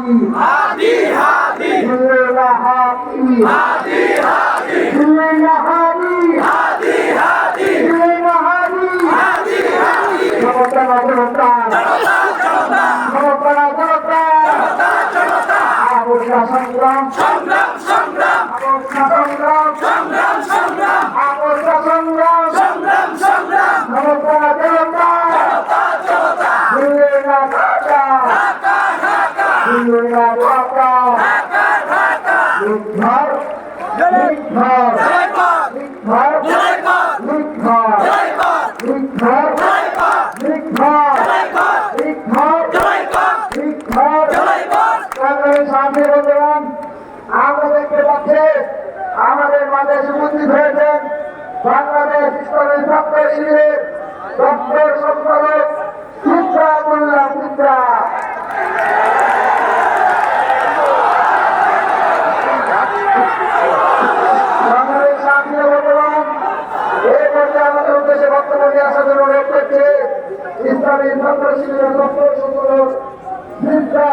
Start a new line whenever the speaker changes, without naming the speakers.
হাদি হাদি
জিল্লা হাদি
হাদি হাদি
জিল্লা হাদি
হাদি হাদি
জিল্লা হাদি
হাদি হাদি
জনতা জনতা
জনতা জনতা
জনতা জনতা
জনতা
অবস্থা সংগ্রাম
সংগ্রাম সংগ্রাম
অবস্থা সংগ্রাম
সংগ্রাম সংগ্রাম
অবস্থা সংগ্রাম
সংগ্রাম সংগ্রাম
জনতা জনতা
জনতা জনতা
জিল্লা ঢাকা
ঢাকা ঢাকা
জিল্লা ঢাকা
ঢাকা ঢাকা
নির্ভর নির্ভর
জয়পাল
নির্ভর
জয়পাল
নির্ভর
জয়পাল
নির্ভর
জয়পাল
নির্ভর
জয়পাল
নির্ভর
জয়পাল
নির্ভর
জয়পাল
বাংলাদেশ সামনে বললাম আমরা দেখতে পাচ্ছি আমাদের মাঝে উপস্থিত হয়েছেন বাংলাদেশ ইসলামী ছাত্র শিবিরের দপ্তর সম্পাদক চিত্রা মোল্লা চিত্রা বাংলাদেশ সামনে বললাম এই পর্যায়ে আমাদের উদ্দেশ্যে বক্তব্য নিয়ে আসার জন্য অনুরোধ করছে ইসলামী ছাত্র শিবিরের দপ্তর সম্পাদক চিত্রা